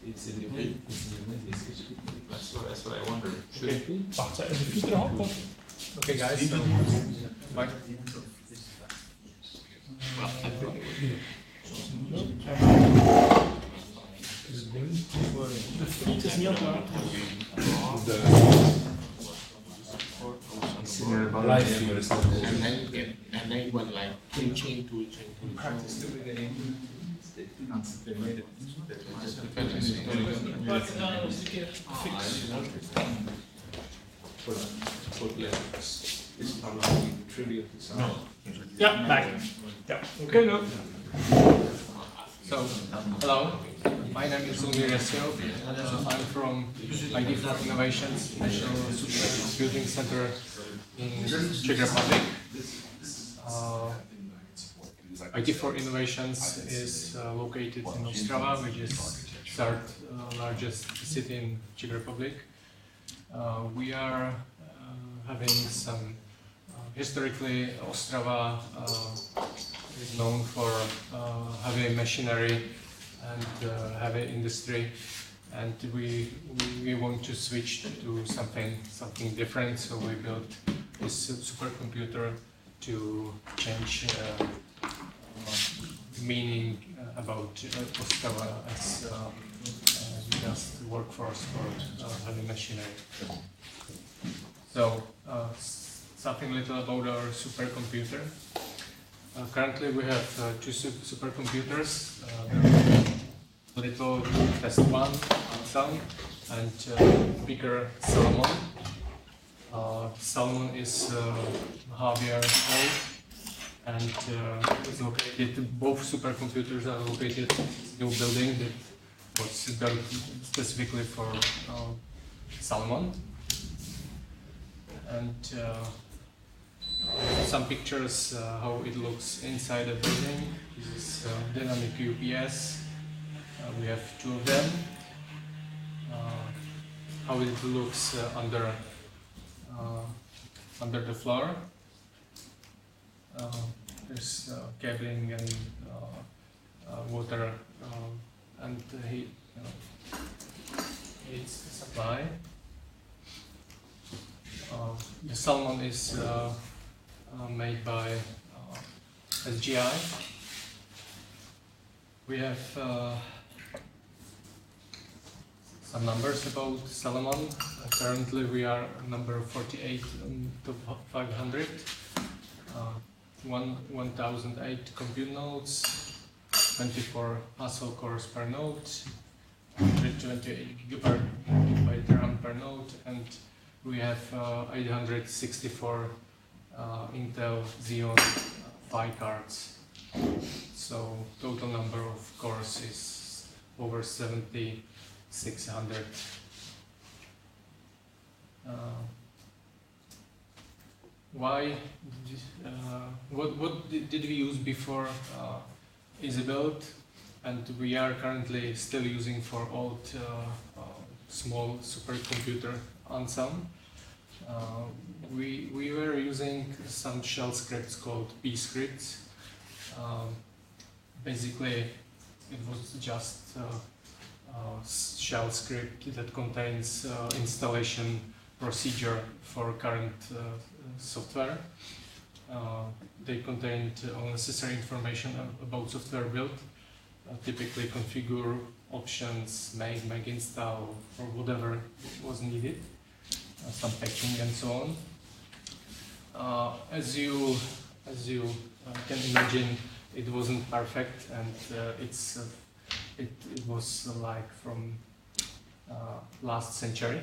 It's in the mid. That's what I wonder. Should it be? Wacht, even de fiets erop. Okay, guys. So, bye. De fiets is niet op. And then what like chain to Practice to the yeah, back. Yeah. Okay, no. So, hello. My name is Lumír Jasiok. I'm from IT4Innovations, National Supercomputing Center in Czech Republic. IT4Innovations is located in Ostrava, which is third largest city in Czech Republic. We are having some historically Ostrava is known for heavy machinery and heavy industry, and we want to switch to something different. So we built this supercomputer to change meaning about Ostrava as just workforce for heavy machinery. So something little about our supercomputer. Currently we have two supercomputers, little test one, Sun, and bigger Salmon. Salmon is half year old and is located, both supercomputers are located in a new building that was built specifically for Salmon. And some pictures how it looks inside the building. This is dynamic UPS. We have two of them. How it looks under the floor. There's cabling and water and heat supply. The Salmon is made by SGI. We have some numbers about Salmon. Currently we are number 48 on top 500. 1008 compute nodes, 24 Haskell cores per node, 128 GB RAM per node, and we have 864 Intel Xeon Phi cards. So total number of cores is over 7,600. Why? What did we use before EasyBuild, and we are currently still using for old small supercomputer on some. We were using some shell scripts called P scripts. Basically, it was just a shell script that contains installation procedure for current software. They contained all necessary information about software build, typically configure, options, make install, or whatever was needed, some patching and so on. As you can imagine, it wasn't perfect, and it was like from last century,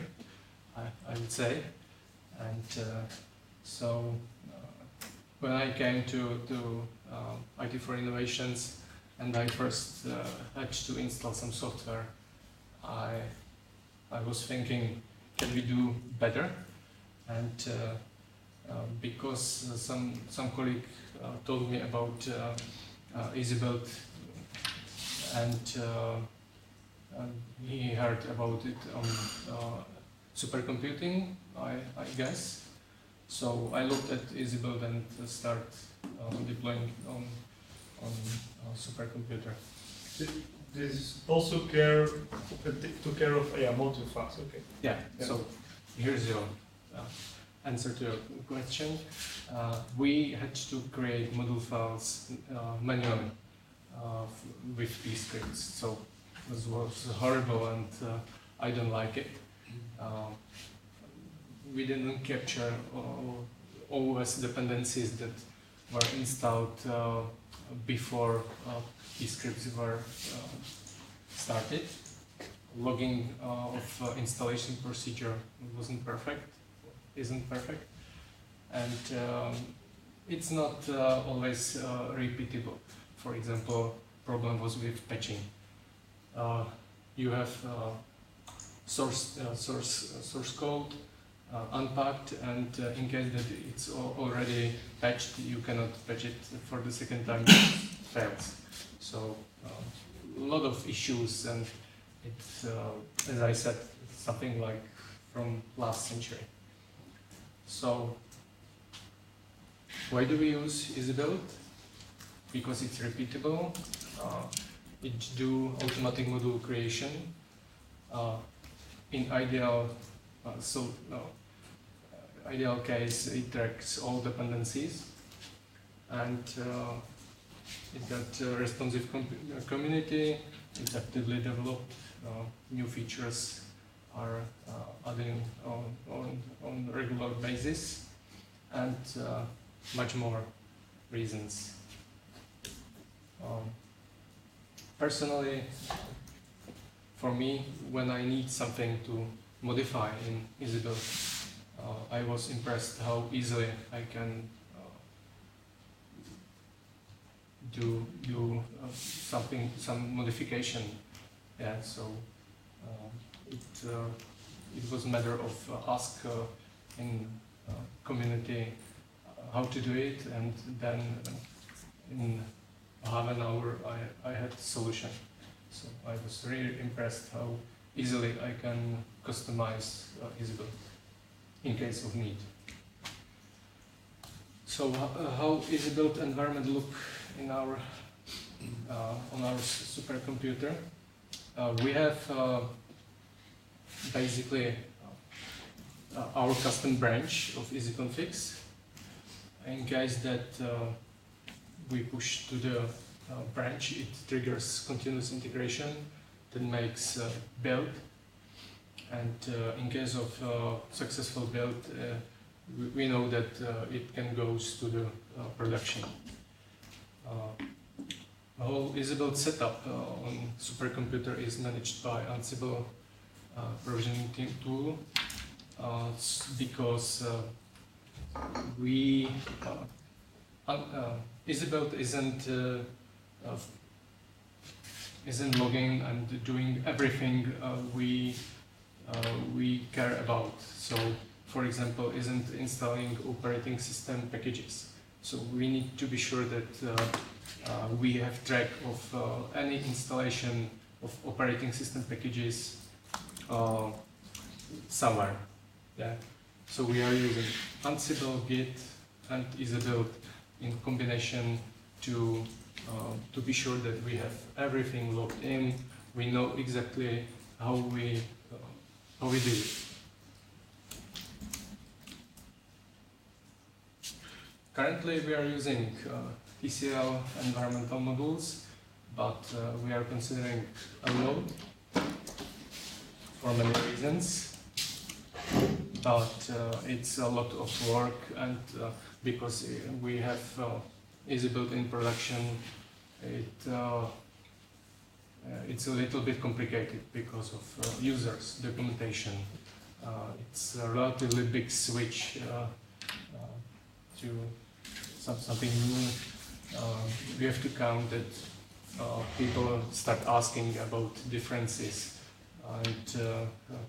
I would say. And so when I came to IT4Innovations and I first had to install some software, I was thinking, can we do better? And because some colleague told me about EasyBuild, and he heard about it on supercomputing, I guess. So I looked at EasyBuild and start deploying on supercomputer. this also took care of module files. Okay. Yeah. So here's your answer to your question. We had to create module files manually with these scripts. So this was horrible, and I don't like it. We didn't capture OS dependencies that were installed before these scripts were started. Logging of installation procedure isn't perfect, and it's not always repeatable. For example, problem was with patching. You have source code unpacked, and in case that it's already patched, you cannot patch it for the second time. It fails. So a lot of issues, and it's as I said, something like from last century. So why do we use EasyBuild? Because it's repeatable. It do automatic module creation. In ideal case, it tracks all dependencies, and it got responsive community. It's actively developed. New features are adding on regular basis, and much more reasons. Personally, for me, when I need something to modify in EasyBuild, I was impressed how easily I can do some modification. Yeah, so it was a matter of ask in community how to do it, and then in half an hour I had a solution. So I was really impressed how easily I can customize EasyBuild in case of need. So how EasyBuild environment look in our on our supercomputer? We have basically our custom branch of EasyConfigs. In case that we push to the branch, it triggers continuous integration that makes build. And in case of successful build, we know that it can go to the production. The whole EasyBuild setup on supercomputer is managed by Ansible provisioning tool because EasyBuild isn't logging and doing everything we care about. So, for example, isn't installing operating system packages. So we need to be sure that we have track of any installation of operating system packages somewhere. Yeah. So we are using Ansible, Git, and EasyBuild in combination to be sure that we have everything logged in. We know exactly how we do it. Currently, we are using TCL environmental modules, but we are considering a load for many reasons. But it's a lot of work, and because we have EasyBuild in production, it's a little bit complicated because of users documentation. It's a relatively big switch to something new. We have to count that people start asking about differences and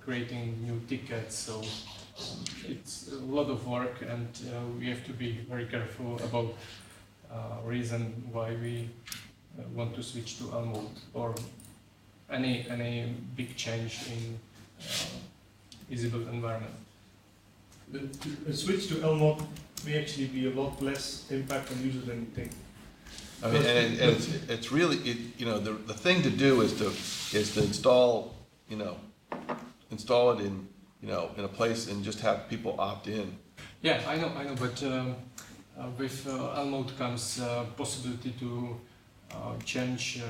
creating new tickets. So it's a lot of work, and we have to be very careful about reason why we want to switch to L mode or any big change in EasyBuild environment. The switch to L mode may actually be a lot less impact on users than you think. I mean, and it's really, you know, the thing to do is to install, you know, install it in, you know, in a place and just have people opt in. Yeah, I know, but with L-mode comes possibility to change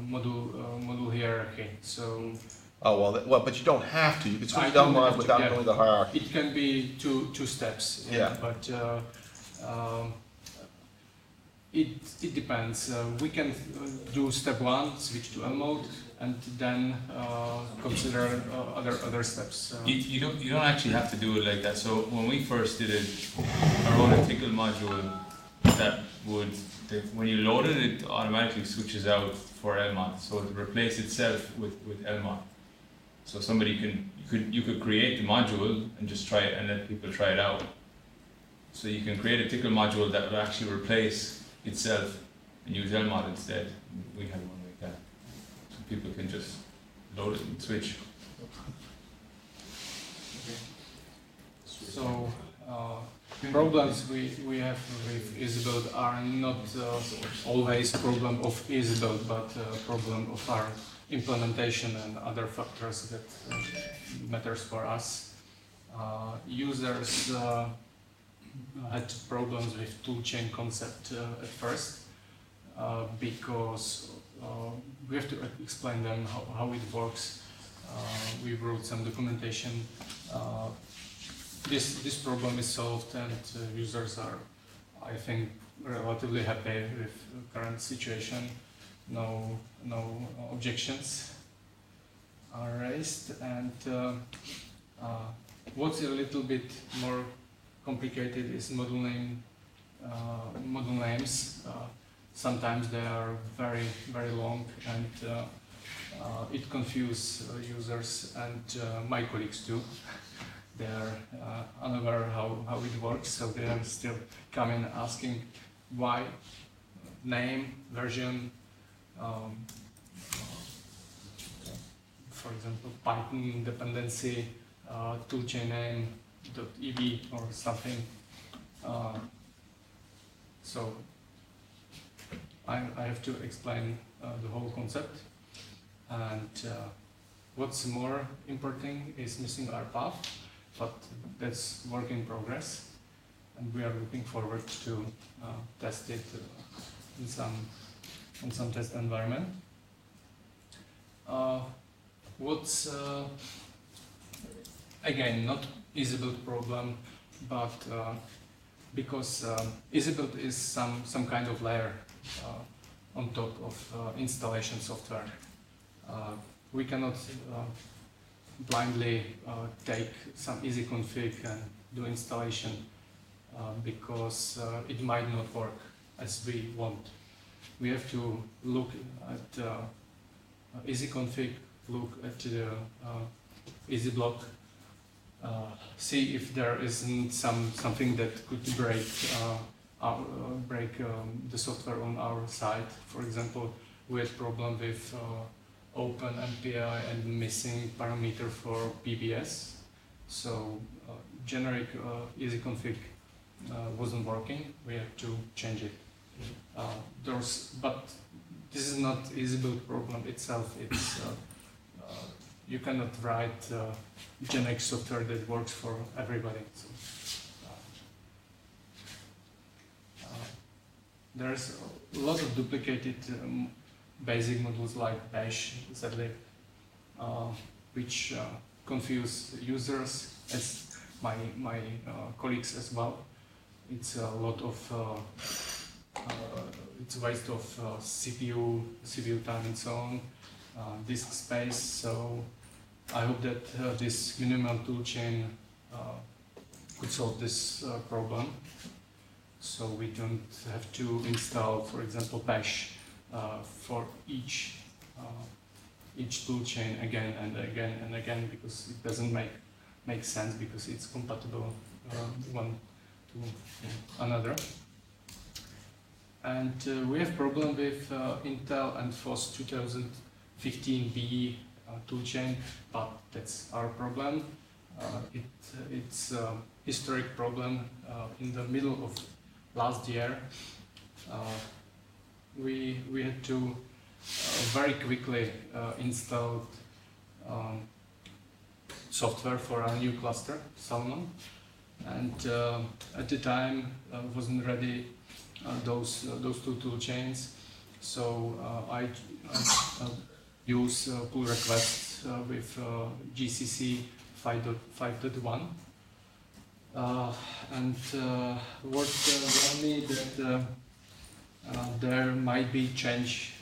module hierarchy. So. Oh well, but you don't have to. You can switch don't L-mode have to, without yeah. going the hierarchy. It can be two steps. Yeah. But it depends. We can do step 1, switch to L-mode, and then consider other steps. You don't actually have to do it like that. So when we first did it, our own ethical module, that would, when you load it, it automatically switches out for LMOD. So it replaces itself with LMOD. So somebody you could create the module and just try it and let people try it out. So you can create a tickle module that will actually replace itself and use LMOD instead. We have one like that. So people can just load it and switch. So problems we have with EasyBuild are not always problem of EasyBuild, but problem of our implementation and other factors that matters for us. Users had problems with toolchain concept at first because we have to explain them how it works. We wrote some documentation. This problem is solved, and users are, I think, relatively happy with the current situation. No objections are raised, and what's a little bit more complicated is module names. Sometimes they are very long, and it confuses users and my colleagues too. They are unaware how it works, so they are still coming asking why name, version, for example, Python dependency, toolchain name, .ev or something. So I have to explain the whole concept, and what's more important is missing our path, but that's work in progress, and we are looking forward to test it in some test environment. What's again not EasyBuild problem, but because EasyBuild is some kind of layer on top of installation software. We cannot blindly take some easy config and do installation because it might not work as we want. We have to look at easy config, look at the easy block, see if there isn't something that could break the software on our side. For example, we had problem with open MPI and missing parameter for PBS. So generic easy config wasn't working. We had to change it. But this is not EasyBuild problem itself. It's you cannot write generic software that works for everybody. So, there's a lot of duplicated basic modules like bash, zlib, which confuse users, as my colleagues as well. It's a lot of it's a waste of CPU time and so on, disk space. So I hope that this minimal toolchain could solve this problem. So we don't have to install, for example, bash for each toolchain again and again and again, because it doesn't make sense, because it's compatible one to another. And we have problem with Intel and FOSS 2015B toolchain, but that's our problem. It's a historic problem. In the middle of last year, we had to very quickly install software for our new cluster, Salmon, and at the time wasn't ready those two tool chains, so I use pull requests with GCC 5.1. And what warned me that there might be change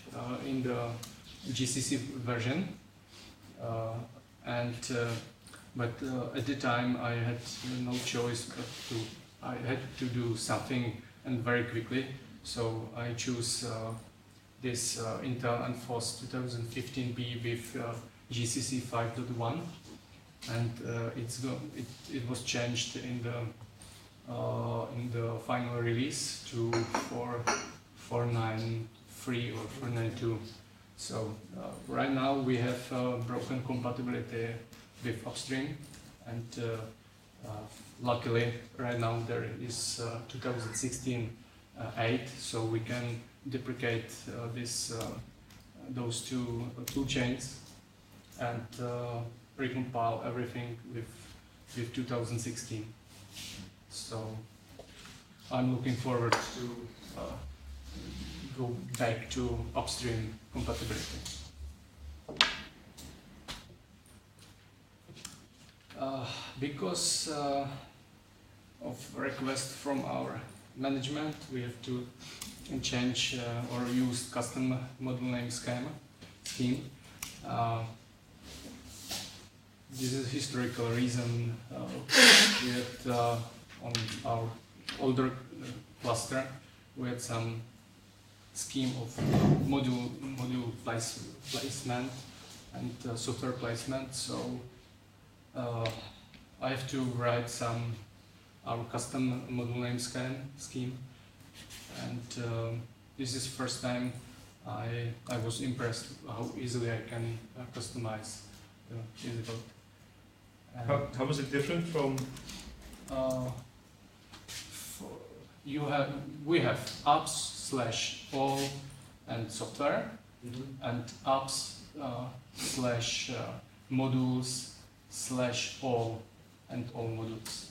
in the GCC version, but at the time I had no choice but I had to do something, and very quickly. So I choose this Intel Enforce 2015B with GCC 5.1. And it was changed in the final release to 4.9.3 or 4.9.2. So right now we have broken compatibility with upstream, and luckily right now there is 2016 8, so we can deprecate those two chains and recompile everything with 2016. So I'm looking forward to go back to upstream compatibility. Because of request from our management, we have to change or use custom module name scheme. This is a historical reason. We had on our older cluster, we had some scheme of module placement and software placement. So I have to write our custom module name scheme, and this is first time I was impressed how easily I can customize the EasyBuild. How was it different from? We have apps/all and software, and apps /modules/all and all modules.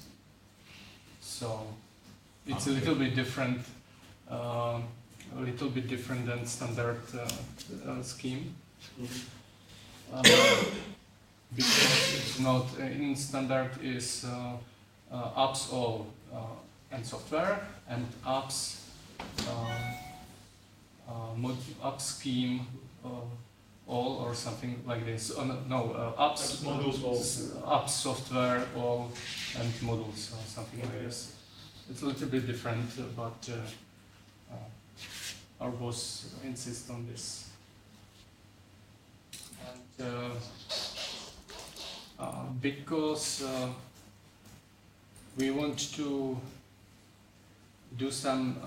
So it's a little bit different, than standard scheme. Because it's not in standard is apps all and software, and apps app scheme all or something like this. Apps modules all. Apps software all and modules or something like this. It's a little bit different, but our boss insists on this. And because we want to do some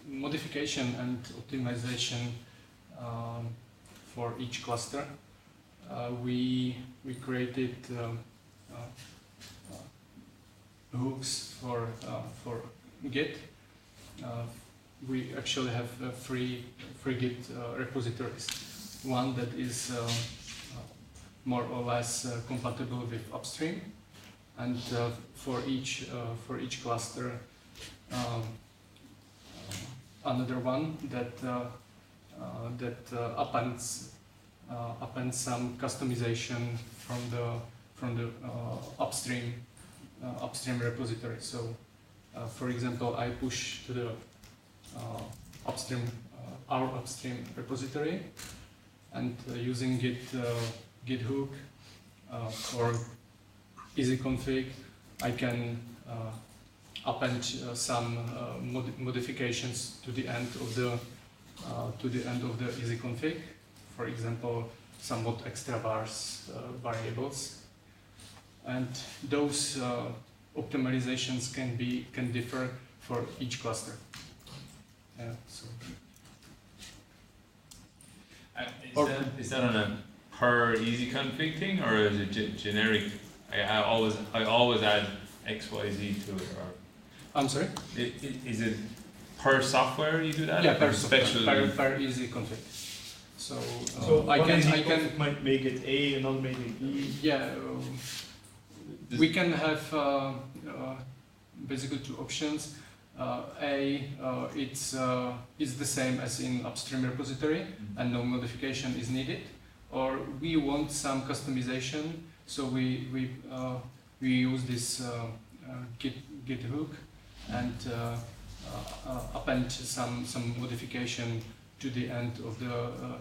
modification and optimization for each cluster, we created hooks for Git. We actually have three Git repositories. One that is more or less compatible with upstream, and for each cluster, another one that appends some customization from the upstream repository. So, for example, I push to the our upstream repository, and using Git hook or EasyConfig, I can append some modifications to the end of the EasyConfig. For example, somewhat extra vars variables, and those optimizations can differ for each cluster. So. Is that on a per EasyConfig thing, or is it generic? I always add XYZ to it, or I'm sorry? is it per software you do that? Yeah, Or per software, special- per easy config. So, So I one can EasyBuild might make it A, another make it B. yeah. We can have basically two options. It's the same as in upstream repository, and no modification is needed. Or we want some customization, so we use this Git hook and append some modification to the end of the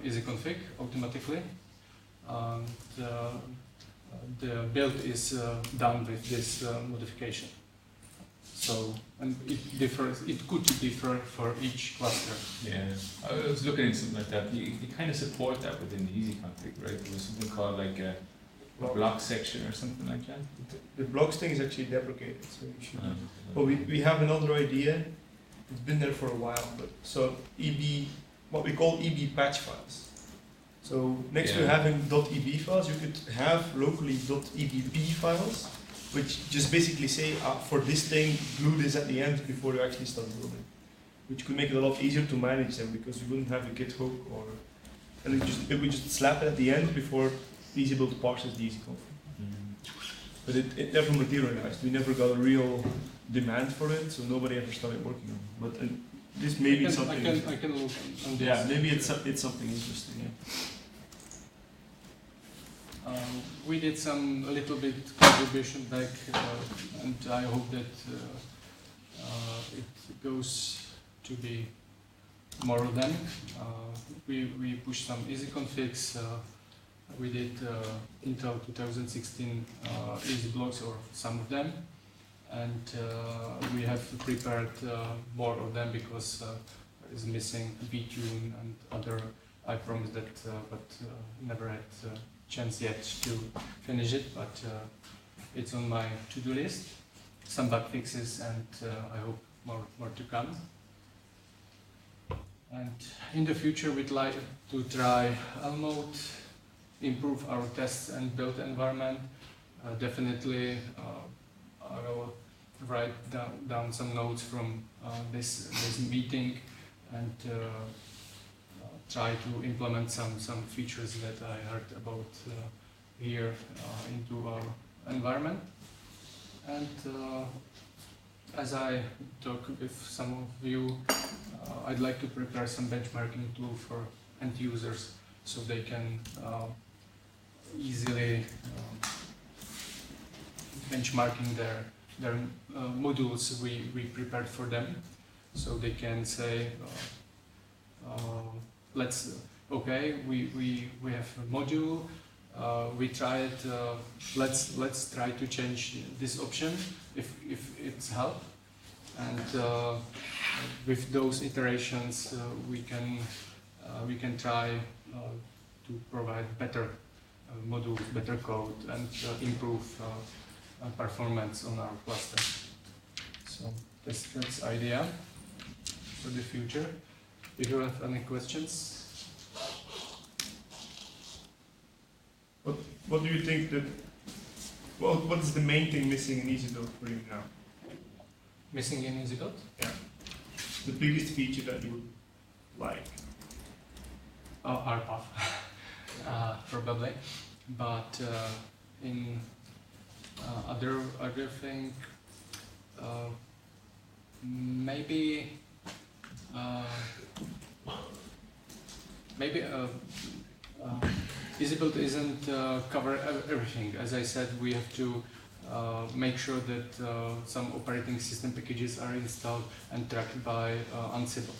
easy config automatically. The build is done with this modification. So, and it differs. It could differ for each cluster. Yeah, I was looking at something like that. You kind of support that within the easy config, right? There was something called like a block section or something like that. The blocks thing is actually deprecated, so you should. But we have another idea. It's been there for a while, but so EB, what we call EB patch files. So next to Yeah. having .eb files, you could have locally .ebp files, which just basically say for this thing, glue this at the end before you actually start building, which could make it a lot easier to manage them because you wouldn't have a Git hook and it would just slap it at the end before EasyBuild parses the easy config. But it never materialized. We never got a real demand for it, so nobody ever started working on it. But this may be something. I can look on this. Yeah, maybe it's something interesting. Yeah. We did a little bit contribution back, and I hope that it goes to be more than. We pushed some easy configs. We did Intel 2016 easy blocks, or some of them, and we have prepared more of them because there is missing VTune and other. I promised that, but never had chance yet to finish it. But it's on my to-do list. Some bug fixes, and I hope more to come. And in the future, we'd like to try L-mode, improve our test and build environment. Definitely, I will write down some notes from this meeting and try to implement some features that I heard about here into our environment. And as I talk with some of you, I'd like to prepare some benchmarking tool for end users so they can easily benchmarking their modules we prepared for them, so they can say okay, we have a module, we tried, let's try to change this option if it's help, and with those iterations we can try to provide better modules, better code, and improve performance on our cluster. So that's idea for the future. If you have any questions? What do you think that? Well, what is the main thing missing in EasyBuild for you now? Missing in EasyBuild? Yeah. The biggest feature that you would like? RPath, probably. But in other thing, maybe EasyBuild isn't cover everything. As I said, we have to make sure that some operating system packages are installed and tracked by Ansible.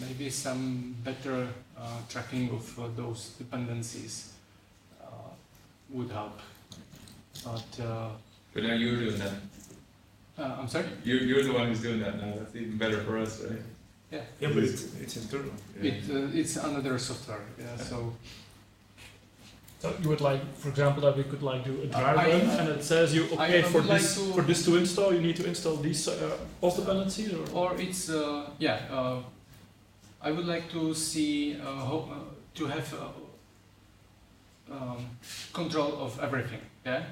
Maybe some better tracking of those dependencies would help. But now you're doing that. I'm sorry? You're the one who's doing that now. That's even better for us, right? Yeah. Yeah, but it's internal. It's another software. Yeah. So you would like, for example, that we could like do a dry run, and it says you I for would like this to- for this to install, you need to install these auth dependencies, or it's I would like to see how, to have control of everything. Yeah,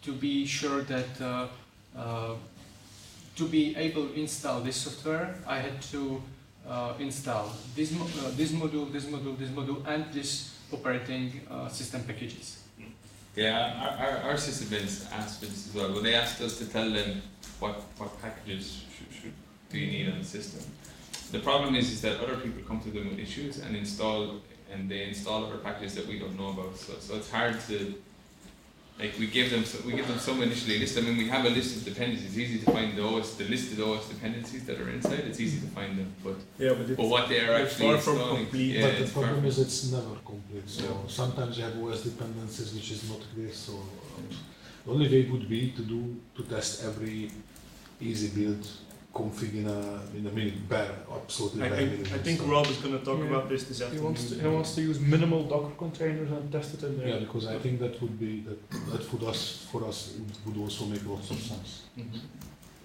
to be sure that to be able to install this software, I had to install this module, and this operating system packages. Yeah, our sysadmins asked for this as well. When they asked us to tell them what packages do you need on the system. The problem is that other people come to them with issues and they install other packages that we don't know about. So it's hard to, like, we give them some initially list. I mean, we have a list of dependencies. It's easy to find the listed OS dependencies that are inside. It's easy to find them, but what they are actually installing. Complete. But the problem is it's never complete. So sometimes you have OS dependencies which is not clear. So the only way would be to test every EasyBuild config in a minute, absolutely bare minimum. I think Rob is going to talk about this afternoon. He wants to use minimal Docker containers and test it in there. Yeah, because I think that would be that for us it would also make lots of sense.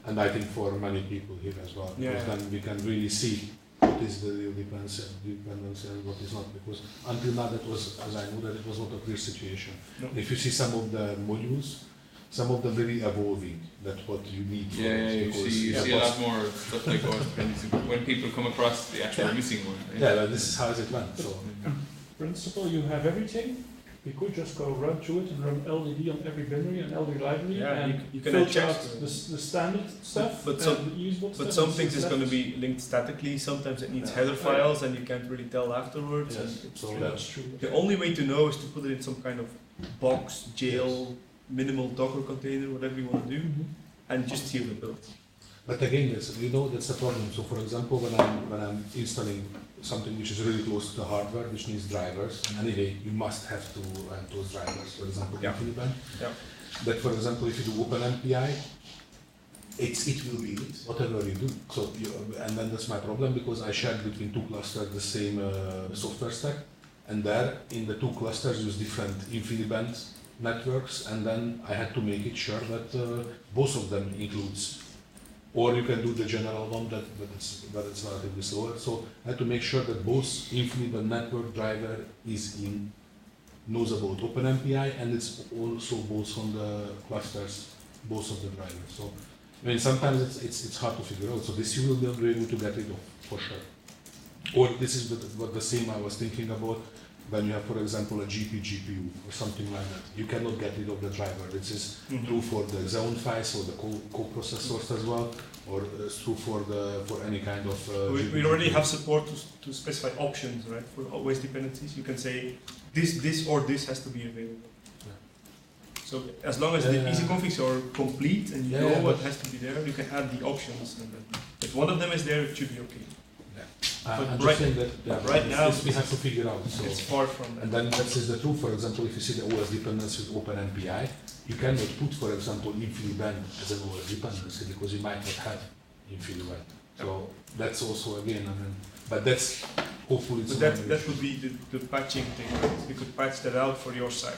And I think for many people here as well, because then we can really see what is the real dependency and what is not. Because until now that was, as I know, that it was not a clear situation. No. If you see some of the modules, some of them really evolving, that's what you need. You see a lot more stuff like OS dependencies when people come across the actual missing one. Right? Yeah, but this is how it went. So. In principle, you have everything. You could just go run through it and run LDD on every binary and LD library and you can filter adjust out the standard stuff. But some things is going to be linked statically. Sometimes it needs header files, and you can't really tell afterwards. Yes, And so That's true. the only way to know is to put it in some kind of box, jail, minimal Docker container, whatever you want to do, and just see the build. But again, that's the problem. So, for example, when I'm installing something which is really close to the hardware, which needs drivers, anyway, you must have to run those drivers. For example, InfiniBand. Yeah. But for example, if you do OpenMPI, it will be whatever you do. So, and then that's my problem because I shared between two clusters the same software stack, and there in the two clusters use different InfiniBand networks, and then I had to make it sure that both of them includes. Or you can do the general one, but it's relatively slower. So I had to make sure that both InfiniBand network driver knows about OpenMPI, and it's also both on the clusters, both of the drivers. So I mean, sometimes it's hard to figure out. So this you will be able to get rid of for sure. Or this is what the same I was thinking about. When you have, for example, a GPU or something like that, you cannot get rid of the driver. This is true for the Xeon files or the co-processors as well, or true for any kind of. We already have support to specify options, right? For OS dependencies, you can say this or this has to be available. Yeah. So as long as the easy configs are complete and you know what has to be there, you can add the options. And then if one of them is there, it should be okay. I'm just saying that right now we have to figure out. So. It's far from that. And then that is the truth. For example, if you see the OS dependency with OpenMPI, you cannot put, for example, InfiniBand as an OS dependency because you might not have InfiniBand. So that's also again, but that's hopefully. But that would be the patching thing. Right? You could patch that out for your site.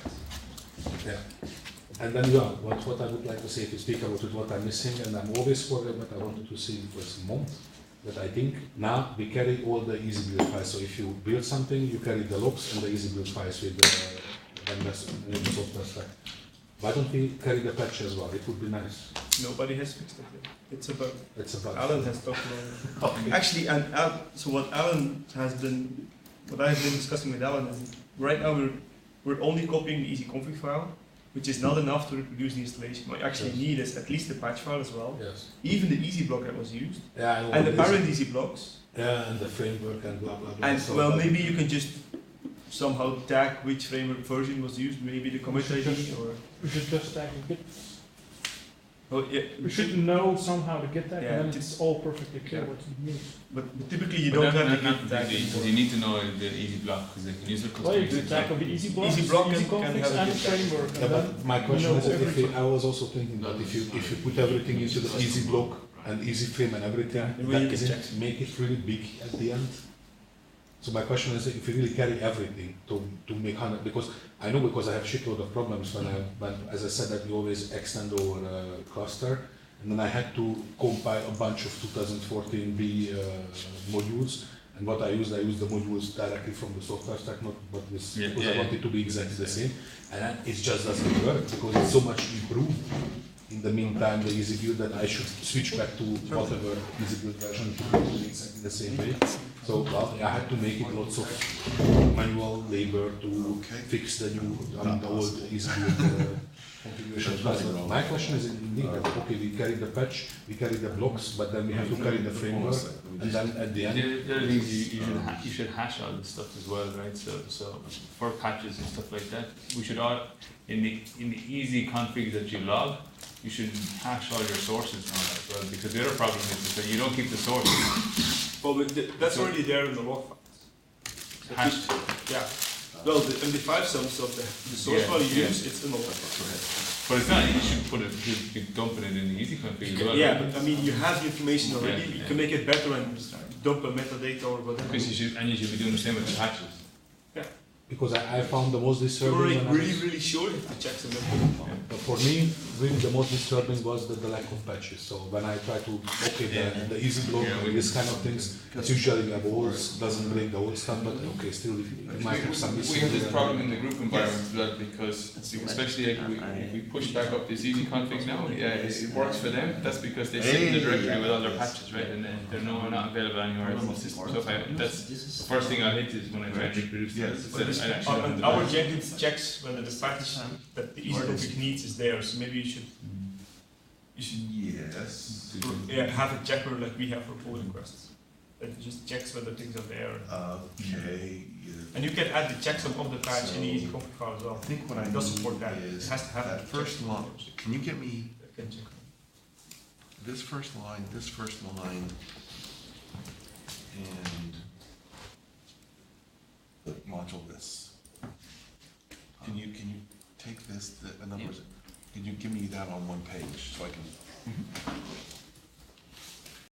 Yeah. And then what I would like to say, if you speak about it, what I'm missing, and I'm always for it, but I wanted to see for a month. That I think now we carry all the EasyBuild files. So if you build something, you carry the logs and the EasyBuild files with the software stack. Why don't we carry the patch as well? It would be nice. Nobody has fixed it yet. It's a bug. It's a bug. Alan has talked about it. Actually, so what Alan has been, what I've been discussing with Alan is right now we're only copying the easyconfig file, which is not enough to reproduce the installation. What you actually need is at least the patch file as well. Yes. Even the easy block that was used. Yeah, and the parent easy blocks. Yeah, and the framework and blah blah blah. And so well, maybe you can just somehow tag which framework version was used, maybe the commit ID or. We should just tag a Git. Oh, yeah. We should know somehow the Git tag, Yeah, and then it's all perfectly clear what you use. But typically you don't have the Git tag. You need to know the easy block because they can use it. Well, you do tag of the easy block, Easy block easy can configs, have a and Git tag. framework. Yeah, but my question is, I was also thinking that if you put everything into the easy block and easy frame and everything, that make it really big at the end. So my question is, if you really carry everything to make 100, because I know because I have shitload of problems when as I said, that we always extend our cluster, and then I had to compile a bunch of 2014B modules, and what I used the modules directly from the software stack, not what this, because I want it to be exactly the same, and it just doesn't work because it's so much improved in the meantime the EasyBuild, that I should switch back to whatever EasyBuild version to do it exactly the same way. So well, I had to make it lots of manual labor to fix the new, the old EasyBuild configuration. But my question is indeed that, okay, we carry the patch, we carry the blocks, but then we have to carry the framework, and then at the end. The other thing is you should hash all this stuff as well, right? So for patches and stuff like that, we should all in the easy config that you log, you should hash all your sources and all that as well, because the other problem is that you don't keep the sources. Well, but that's already there in the log files. Hashed. Yeah. Well, the MD5 sums of the source file you use, it's in the log file. But it's not, you should put it, you should dump it in the easy config as well. Yeah, but I mean, you have the information already, Yeah, you can make it better and dump a metadata or whatever. Because you should be doing the same with the patches. Because I found the most You're disturbing. really sure if the checks are metadata. But for me, really the most disturbing was the lack of patches. So when I try to, okay, the EasyBuild, this kind of things, it's usually a walls, doesn't bring the old stuff, but okay, still it might have some We missing. have this problem in the group environment as well, because especially like we push back up this easy config now, yeah, it works for them. That's because they sit in the directory with all their patches, right? And then they're not available anywhere else in the system. So that's the first thing I hit is when I try to reproduce this. Our Jenkins checks whether the package that the easy config needs is there, so maybe you should Yes. have a checker like we have for pull requests. That just checks whether things are there. Okay. And you can add the checksum of the patch in the easy config file as well. I think what I It does need support that. is It has to have that first checksum. line. Can you get me That can check. this first line, and the module this? Can you take this, the numbers, can you give me that on one page so I can